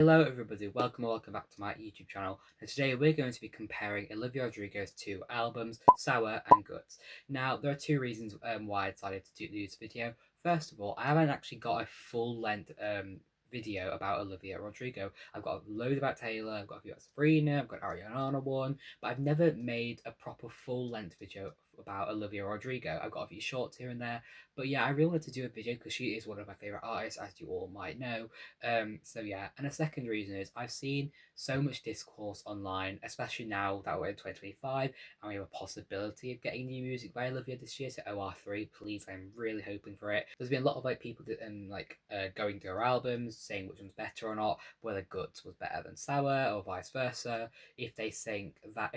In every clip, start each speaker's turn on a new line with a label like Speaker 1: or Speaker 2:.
Speaker 1: Hello everybody, welcome back to my YouTube channel. And today we're going to be comparing Olivia Rodrigo's two albums, Sour and Guts. Now there are two reasons why I decided to do this video. First of all, I haven't actually got a full-length video about Olivia Rodrigo. I've got a load about Taylor, I've got a few about Sabrina, I've got Ariana one, but I've never made a proper full-length video about Olivia Rodrigo. I've got a few shorts here and there, but yeah, I really wanted to do a video because she is one of my favourite artists, as you all might know. So yeah, and a second reason is I've seen so much discourse online, especially now that we're in 2025 and we have a possibility of getting new music by Olivia this year. So OR3, please, I'm really hoping for it. There's been a lot of people that going through her albums, saying which one's better or not, whether Guts was better than Sour or vice versa. If they think that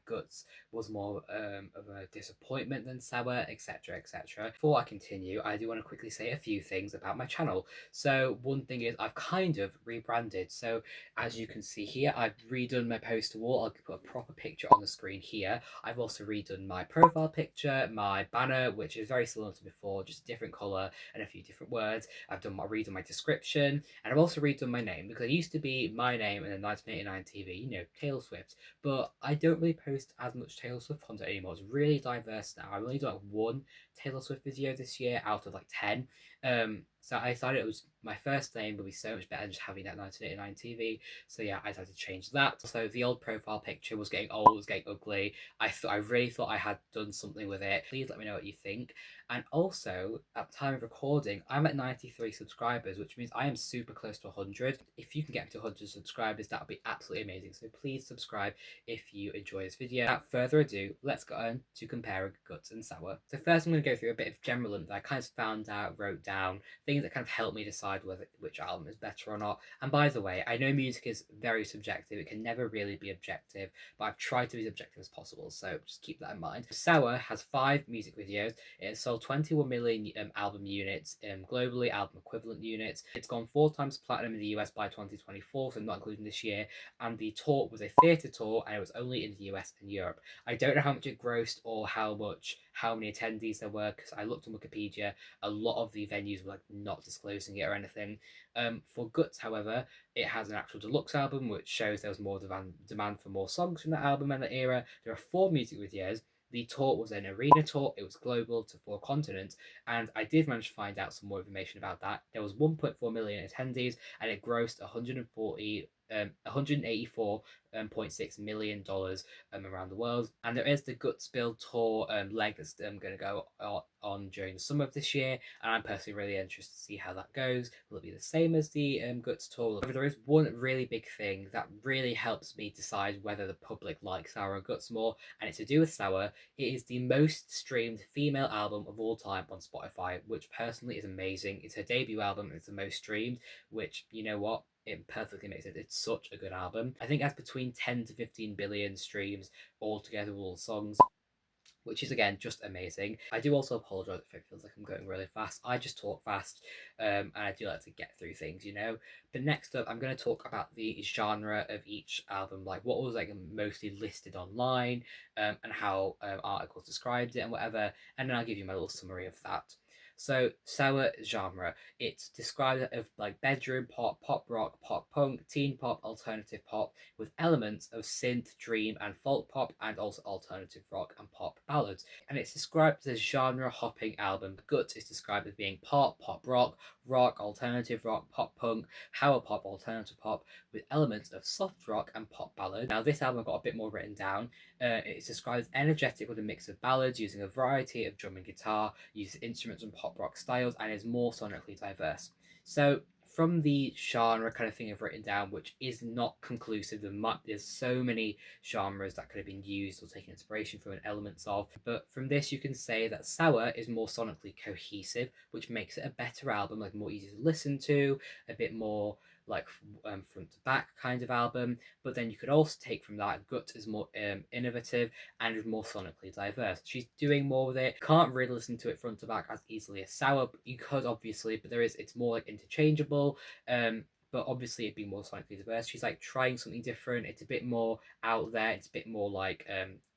Speaker 1: Guts was more of a disappointment than Sour, etc., etc. Before I continue, I do want to quickly say a few things about my channel. So one thing is I've kind of rebranded. So as you can see here, I've redone my poster wall. I'll put a proper picture on the screen here. I've also redone my profile picture, my banner, which is very similar to before, just a different colour and a few different words. I've redone my description, and I've also redone my name because it used to be my name and then 1989 TV, Taylor Swift. But I don't really post as much Taylor Swift content anymore. It's really diverse now. I've only done one Taylor Swift video this year out of 10. So I decided it was my first name would be so much better than just having that 1989 TV. So yeah, I decided to change that. So the old profile picture was getting old, was getting ugly. I really thought I had done something with it. Please let me know what you think. And also, at the time of recording, I'm at 93 subscribers, which means I am super close to 100. If you can get me to 100 subscribers, that would be absolutely amazing. So please subscribe if you enjoy this video. Without further ado, let's go on to comparing Guts and Sour. So first I'm going to go through a bit of general that I kind of found out, wrote down, things that kind of help me decide which album is better or not. And by the way, I know music is very subjective. It can never really be objective, but I've tried to be as objective as possible, so just keep that in mind. Sour has 5 music videos. It has sold 21 million album units, globally, album equivalent units. It's gone 4 times platinum in the US by 2024, so not including this year. And the tour was a theatre tour, and it was only in the US and Europe. I don't know how much it grossed or how many attendees there were, because I looked on Wikipedia. A lot of the venues were not disclosing it or anything. For Guts, however, it has an actual deluxe album, which shows there was more demand for more songs from that album and that era. There are 4 music videos. The tour was an arena tour. It was global to 4 continents, and I did manage to find out some more information about that. There was 1.4 million attendees, and it grossed 184.6 million dollars around the world. And there is the Guts Build tour leg that's going to go on during the summer of this year, and I'm personally really interested to see how that goes. Will it be the same as the Guts tour? However, there is one really big thing that really helps me decide whether the public likes Sour or Guts more, and it's to do with Sour. It is the most streamed female album of all time on Spotify, which personally is amazing. It's her debut album, it's the most streamed, which, you know what? It perfectly makes it. It's such a good album. I think it has between 10 to 15 billion streams altogether with all the songs, which is again just amazing. I do also apologize if it feels like I'm going really fast. I just talk fast, and I do like to get through things, But next up, I'm going to talk about the genre of each album, like what was mostly listed online, and how articles described it and whatever, and then I'll give you my little summary of that. So, Sour genre. It's described as bedroom pop, pop rock, pop punk, teen pop, alternative pop, with elements of synth, dream, and folk pop, and also alternative rock and pop ballads. And it's described as a genre hopping album. Guts is described as being pop, pop rock, rock, alternative rock, pop punk, power pop, alternative pop, with elements of soft rock and pop ballad. Now, this album got a bit more written down. It's described as energetic with a mix of ballads, using a variety of drum and guitar, uses instruments and pop rock styles, and is more sonically diverse. So, from the genre kind of thing I've written down, which is not conclusive, there's so many genres that could have been used or taken inspiration from and elements of. But from this, you can say that Sour is more sonically cohesive, which makes it a better album, more easy to listen to, a bit more front to back kind of album. But then you could also take from that Guts is more innovative and is more sonically diverse. She's doing more with it. Can't really listen to it front to back as easily as Sour. You could obviously, but it's more interchangeable. But obviously it'd be more sonically diverse. She's trying something different. It's a bit more out there. It's a bit more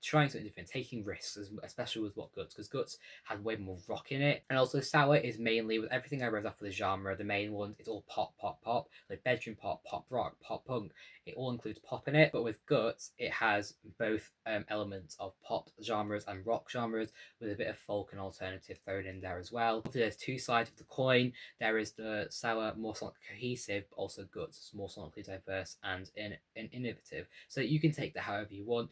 Speaker 1: trying something different, taking risks, especially with what Guts, because Guts had way more rock in it. And also Sour is mainly, with everything I read off of the genre, the main ones, it's all pop, pop, pop, like bedroom pop, pop rock, pop punk. It all includes pop in it. But with Guts, it has both elements of pop genres and rock genres, with a bit of folk and alternative thrown in there as well. There's two sides of the coin. There is the Sour, more sonically cohesive, but also Guts, more sonically diverse and innovative. So you can take that however you want,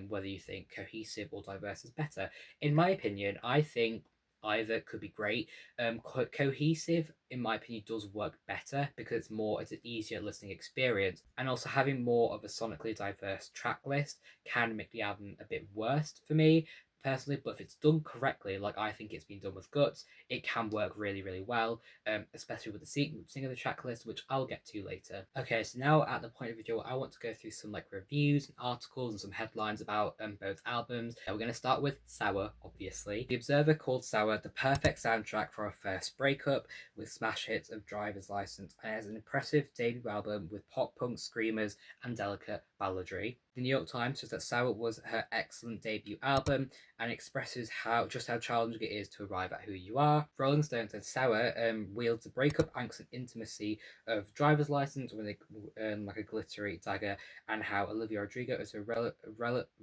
Speaker 1: whether you think cohesive or diverse is better. In my opinion, I think either could be great. Cohesive, in my opinion, does work better because it's an easier listening experience, and also having more of a sonically diverse track list can make the album a bit worse for me personally. But if it's done correctly, like I think it's been done with Guts, it can work really, really well, especially with the sequencing of the track list, which I'll get to later. Okay, so now at the point of the video, I want to go through some like reviews and articles and some headlines about both albums. We're going to start with Sour, obviously. The Observer called Sour the perfect soundtrack for a first breakup, with smash hits of Driver's License, and has an impressive debut album with pop punk screamers and delicate balladry. The New York Times says that Sour was her excellent debut album and expresses how challenging it is to arrive at who you are. Rolling Stone said Sour wields the breakup angst and intimacy of Driver's License with like a glittery dagger, and how Olivia Rodrigo is a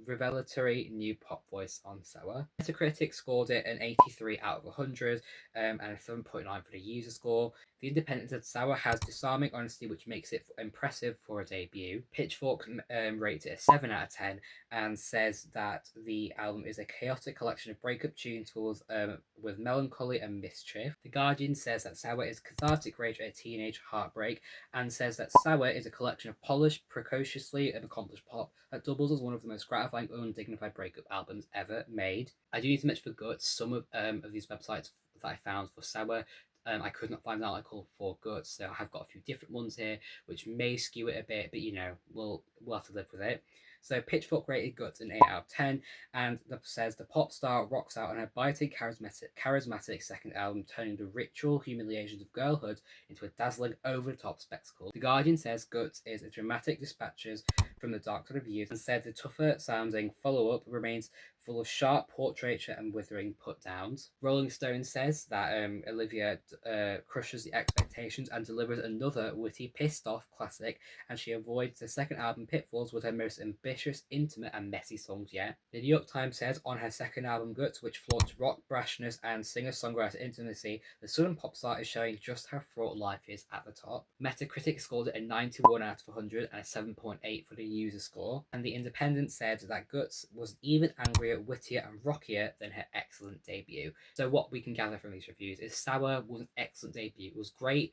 Speaker 1: revelatory new pop voice on Sour. Metacritic scored it an 83 out of 100 and a 7.9 for the user score. The Independent said Sour has disarming honesty, which makes it impressive for a debut. Pitchfork rates it a 7 out of 10 and says that the album is a chaotic collection of breakup tunes filled with melancholy and mischief. The Guardian says that Sour is cathartic rage at a teenage heartbreak, and says that Sour is a collection of polished, precociously accomplished pop that doubles as one of the most gratifying, undignified breakup albums ever made. I do need to mention for Guts, some of these websites that I found for Sour, I could not find an article for Guts, so I have got a few different ones here, which may skew it a bit, but we'll have to live with it. So Pitchfork rated Guts an 8 out of 10, and says the pop star rocks out on her biting, charismatic second album, turning the ritual humiliations of girlhood into a dazzling, over-the-top spectacle. The Guardian says Guts is a dramatic dispatches from the dark side of years, and said the tougher sounding follow-up remains full of sharp portraiture and withering put-downs. Rolling Stone says that Olivia crushes the expectations and delivers another witty, pissed-off classic, and she avoids the second album pitfalls with her most ambitious, intimate, and messy songs yet. The New York Times says on her second album, Guts, which flaunts rock brashness and singer-songwriter intimacy, the southern pop star is showing just how fraught life is at the top. Metacritic scored it a 91 out of 100 and a 7.8 for the user score. And The Independent said that Guts was even angrier, wittier, and rockier than her excellent debut. So what we can gather from these reviews is Sour was an excellent debut. It was great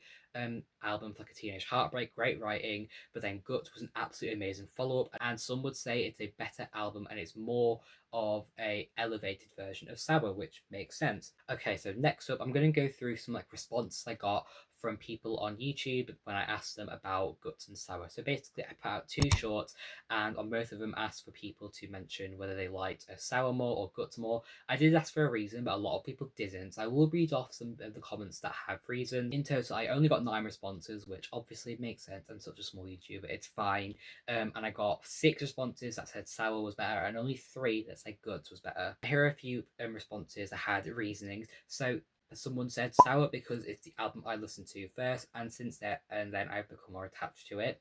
Speaker 1: album for like a teenage heartbreak, great writing, but then Guts was an absolutely amazing follow-up, and some would say it's a better album and it's more of a elevated version of Sour, which makes sense. Okay, so next up I'm going to go through some like responses I got from people on YouTube when I asked them about Guts and Sour. So basically I put out two shorts, and on both of them asked for people to mention whether they liked Sour more or Guts more. I did ask for a reason, but a lot of people didn't. So I will read off some of the comments that have reason. In total, I only got 9 responses, which obviously makes sense. I'm such a small YouTuber, it's fine. And I got 6 responses that said Sour was better, and only 3 that said Guts was better. Here are a few responses that had reasonings. So someone said Sour because it's the album I listened to first, and since then I've become more attached to it.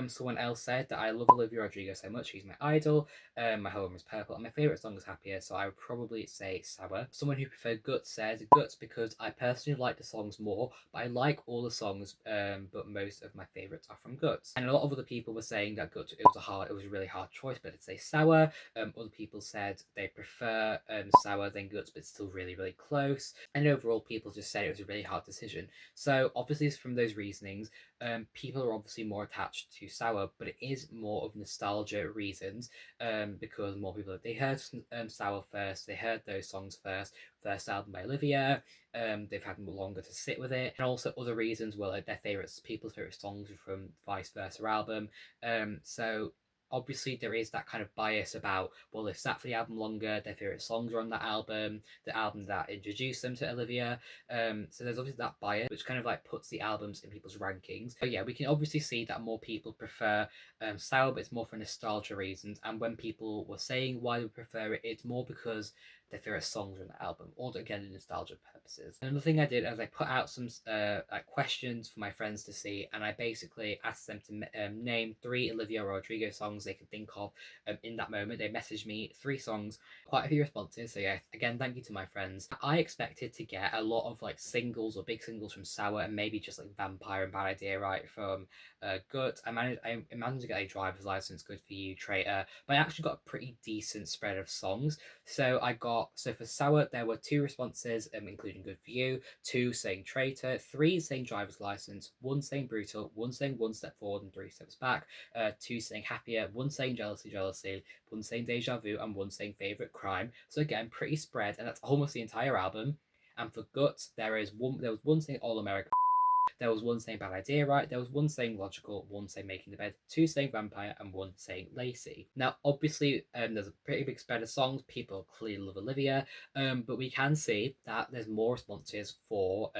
Speaker 1: Someone else said that I love Olivia Rodrigo so much, she's my idol. My home is purple, and my favourite song is Happier, so I would probably say Sour. Someone who preferred Guts said Guts because I personally like the songs more, but I like all the songs, but most of my favourites are from Guts. And a lot of other people were saying that Guts, it was a really hard choice, but I'd say Sour. Other people said they prefer Sour than Guts, but still really, really close. And overall, people just said it was a really hard decision. So obviously, from those reasonings, people are obviously more attached to Sour, but it is more of nostalgia reasons, because more people, they heard Sour first, they heard those songs first album by Olivia, they've had longer to sit with it, and also other reasons were like their people's favorite songs from vice versa album. So Obviously, there is that kind of bias about, well, they've sat for the album longer, their favourite songs are on that album, the album that introduced them to Olivia. So there's obviously that bias, which kind of like puts the albums in people's rankings. But yeah, we can obviously see that more people prefer Sour, but it's more for nostalgia reasons. And when people were saying why they prefer it, it's more because their favorite songs on the album, or again, nostalgia purposes. Another thing I did is I put out some like questions for my friends to see, and I basically asked them to name 3 Olivia Rodrigo songs they could think of in that moment. They messaged me 3 songs, quite a few responses. So yeah, again, thank you to my friends. I expected to get a lot of like singles or big singles from Sour, and maybe just like Vampire and Bad Idea, right, from Gut. I managed to get a driver's license, Good for You, Traitor, but I actually got a pretty decent spread of songs. So for Sour, there were 2 responses, including Good for You, 2 saying Traitor, 3 saying Driver's License, 1 saying Brutal, 1 saying One Step Forward and 3 Steps Back, 2 saying Happier, 1 saying Jealousy, Jealousy, 1 saying Deja Vu, and 1 saying Favorite Crime. So again, pretty spread, and that's almost the entire album. And for Guts, there was 1 saying All American. There was 1 saying Bad Idea, right? There was 1 saying Logical, 1 saying Making the Bed, 2 saying Vampire, and 1 saying Lacey. Now, obviously, there's a pretty big spread of songs. People clearly love Olivia, but we can see that there's more responses for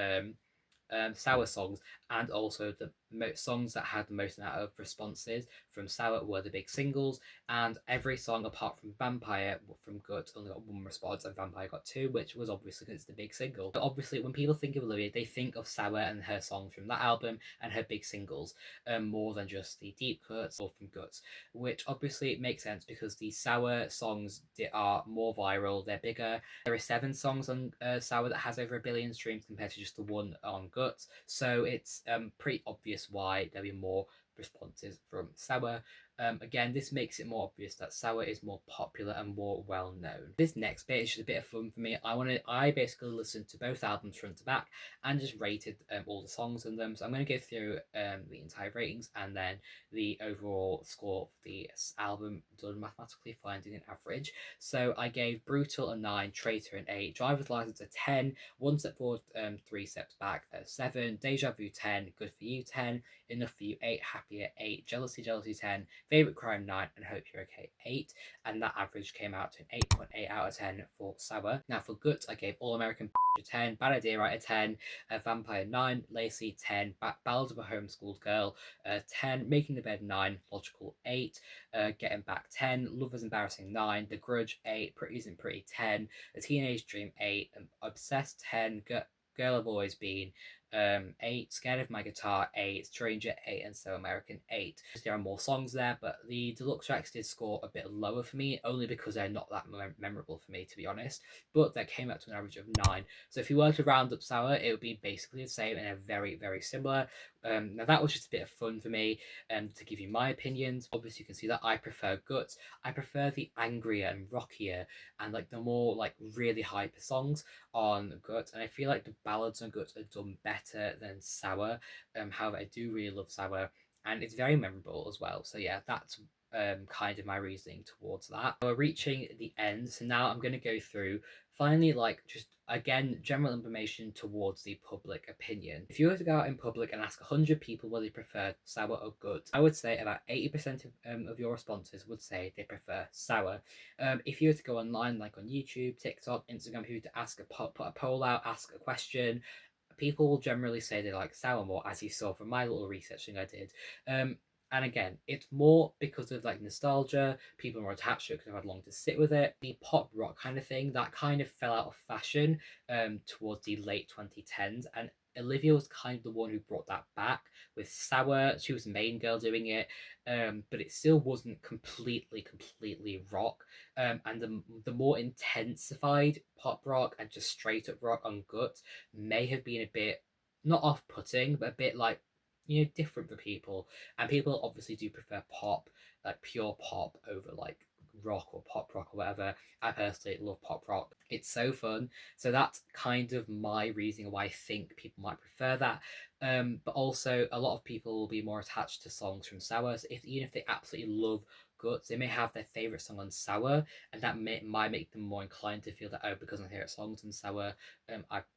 Speaker 1: Sour songs, and also the songs that had the most amount of responses from Sour were the big singles, and every song apart from Vampire from Gut only got 1 response, and Vampire got 2, which was obviously because it's the big single. But obviously, when people think of Olivia, they think of Sour and her songs from that album and her big singles, more than just the deep cuts or from Guts, which obviously makes sense because the Sour songs are more viral, they're bigger. There are 7 songs on Sour that has over 1 billion streams compared to just the 1 on Guts, so it's pretty obvious why there'll be more responses from Sour. Again, this makes it more obvious that Sour is more popular and more well known. This next bit is just a bit of fun for me. I basically listened to both albums front to back and just rated all the songs in them. So I'm going to go through the entire ratings and then the overall score for the album done mathematically, finding an average. So I gave Brutal a 9, Traitor an 8, Driver's License a 10, One Step Forward, 3 Steps Back a 7, Deja Vu 10, Good for You 10, Enough for You 8, Happier 8, Jealousy Jealousy 10, Favorite Crime 9, and Hope You're Okay 8. And that average came out to an 8.8 out of 10 for Sour. Now for Guts, I gave All American a 10, Bad Idea Right a 10, Vampire 9, Lacey 10, Ballad of a Homeschooled Girl 10, Making the Bed 9, Logical 8, Getting Back 10, Love is Embarrassing 9, The Grudge 8, Pretty Isn't Pretty 10, The Teenage Dream 8, Obsessed 10, Girl I've Always Been 8, Scared of My Guitar 8, Stranger 8, and So American 8. There are more songs there, but the deluxe tracks did score a bit lower for me, only because they're not that memorable for me, to be honest. But that came out to an average of 9. So if you were to round up Sour, it would be basically the same and a very, very similar. Now that was just a bit of fun for me to give you my opinions. Obviously, you can see that I prefer Guts. I prefer the angrier and rockier and like the more like really hyper songs on Guts, and I feel like the ballads on Guts are done better than Sour. However, I do really love Sour, and it's very memorable as well. So yeah, that's kind of my reasoning towards that. We're reaching the end, so now I'm going to go through finally like just again general information towards the public opinion. If you were to go out in public and ask 100 people whether they prefer Sour or Guts, I would say about 80% of your responses would say they prefer Sour. If you were to go online, like on YouTube, TikTok, Instagram, if you were to put a poll out, ask a question, people will generally say they like Sour more, as you saw from my little researching I did. And again, it's more because of like nostalgia. People are more attached to it because they've had long to sit with it. The pop rock kind of thing that kind of fell out of fashion towards the late 2010s, and Olivia was kind of the one who brought that back with Sour. She was the main girl doing it, but it still wasn't completely rock. And the more intensified pop rock and just straight up rock on Gut may have been a bit not off-putting, but a bit like different for people. And people obviously do prefer pop, like pure pop, over like rock or pop rock or whatever. I personally love pop rock. It's so fun. So that's kind of my reasoning why I think people might prefer that. But also a lot of people will be more attached to songs from Sour. So even if they absolutely love Guts, they may have their favorite song on Sour, and that might make them more inclined to feel that, oh, because my favorite songs on Sour,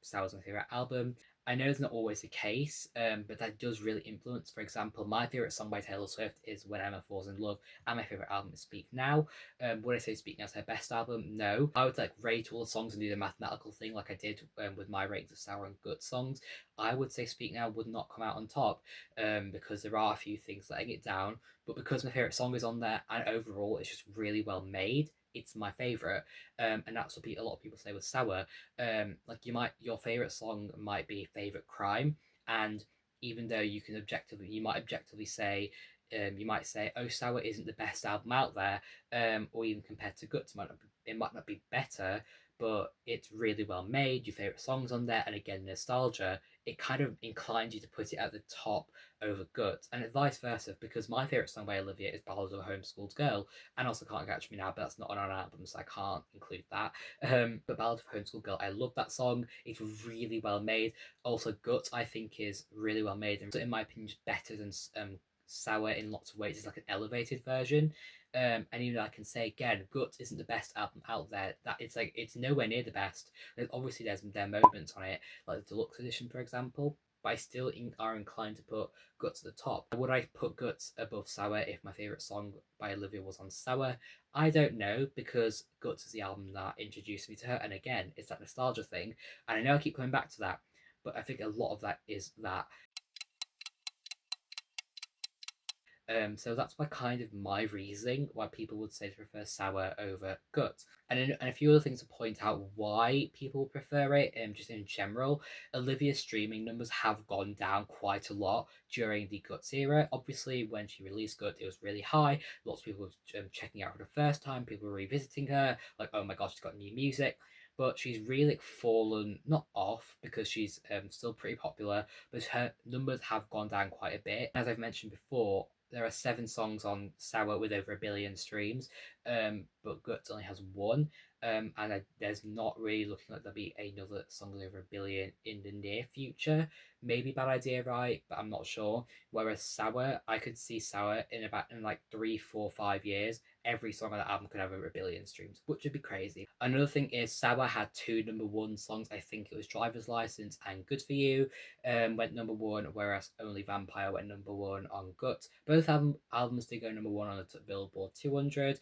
Speaker 1: Sour's my favorite album. I know it's not always the case, but that does really influence. For example, my favorite song by Taylor Swift is "When Emma Falls in Love," and my favorite album is "Speak Now." Would I say "Speak Now" is her best album? No. I would like rate all the songs and do the mathematical thing like I did with my ratings of Sour and Gut songs. I would say "Speak Now" would not come out on top, because there are a few things letting it down. But because my favorite song is on there, and overall it's just really well made, it's my favorite. And that's what a lot of people say with Sour. Like your favorite song might be favorite crime, and even though you might objectively say, you might say, oh, Sour isn't the best album out there, or even compared to Guts, it might not be better, but it's really well made. Your favorite songs on there, and again, nostalgia. It kind of inclines you to put it at the top over Guts, and vice versa. Because my favorite song by Olivia is "Ballad of a Homeschooled Girl," and also "Can't Catch Me Now," but that's not on an album, so I can't include that. But "Ballad of a Homeschooled Girl," I love that song. It's really well made. Also, "Guts" I think is really well made, and in my opinion, is better than Sour in lots of ways. It's like an elevated version. And even though I can say again, "Guts" isn't the best album out there. That it's nowhere near the best. Obviously, their moments on it, like the deluxe edition, for example. But I still are inclined to put Guts at the top. Would I put Guts above Sour if my favorite song by Olivia was on Sour? I don't know, because Guts is the album that introduced me to her, and again, it's that nostalgia thing. And I know I keep coming back to that, but I think a lot of that is that. So that's my reasoning why people would say to prefer Sour over Gut. And a few other things to point out why people prefer it, just in general. Olivia's streaming numbers have gone down quite a lot during the Guts era. Obviously, when she released Gut, it was really high. Lots of people were checking out for the first time. People were revisiting her, like, oh my gosh, she's got new music. But she's really fallen, not off, because she's still pretty popular, but her numbers have gone down quite a bit. As I've mentioned before, there are 7 songs on Sour with over 1 billion streams, but Guts only has one. There's not really looking like there'll be another song with over 1 billion in the near future. Maybe Bad Idea, right? But I'm not sure. Whereas Sour, I could see Sour in like 3, 4, 5 years. Every song on that album could have over 1 billion streams, which would be crazy. Another thing is Sour had 2 number 1 songs. I think it was Driver's License and Good For You, went number 1, whereas only Vampire went number 1 on Gut. Both albums did go number 1 on the Billboard 200.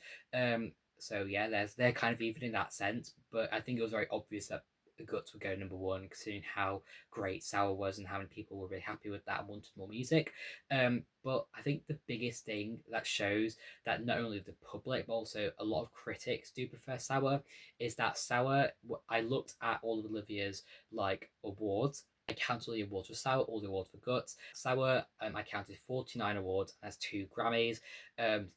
Speaker 1: So yeah, they're kind of even in that sense, but I think it was very obvious that Guts would go number 1, considering how great Sour was and how many people were really happy with that and wanted more music. But I think the biggest thing that shows that not only the public but also a lot of critics do prefer Sour is that Sour. I looked at all of Olivia's like awards. I counted all the awards for Sour, all the awards for Guts. Sour, I counted 49 awards and has 2 Grammys.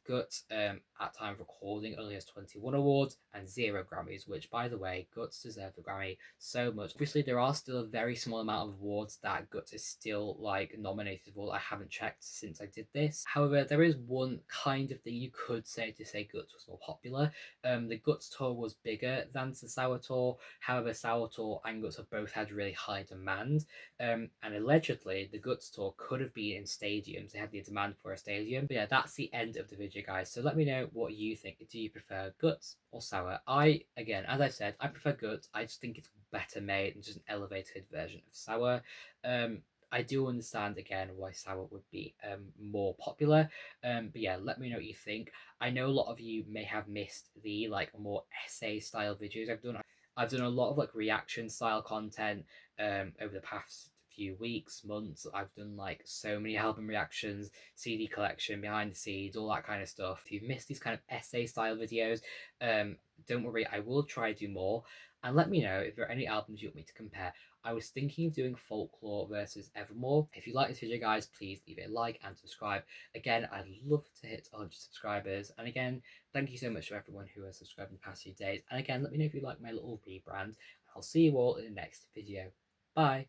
Speaker 1: Guts, at time of recording, only has 21 awards and 0 Grammys, which, by the way, Guts deserves a Grammy so much. Obviously, there are still a very small amount of awards that Guts is still like nominated for. I haven't checked since I did this. However, there is one kind of thing you could say to say Guts was more popular. The Guts tour was bigger than the Sour tour. However, Sour tour and Guts have both had really high demand. And allegedly, the Guts tour could have been in stadiums. They had the demand for a stadium. But yeah, that's the end of the video, guys. So let me know what you think. Do you prefer Guts or Sour? Again, as I said, I prefer Guts. I just think it's better made and just an elevated version of Sour. I do understand again why Sour would be more popular. But yeah, let me know what you think. I know a lot of you may have missed the like more essay style videos I've done. I've done a lot of like reaction style content over the past few weeks, months. I've done like so many album reactions, CD collection, behind the scenes, all that kind of stuff. If you've missed these kind of essay style videos, don't worry, I will try to do more. And let me know if there are any albums you want me to compare. I was thinking of doing Folklore versus Evermore. If you like this video, guys, please leave it a like and subscribe. Again, I'd love to hit 100 subscribers. And again, thank you so much to everyone who has subscribed in the past few days. And again, let me know if you like my little rebrand. I'll see you all in the next video. Bye.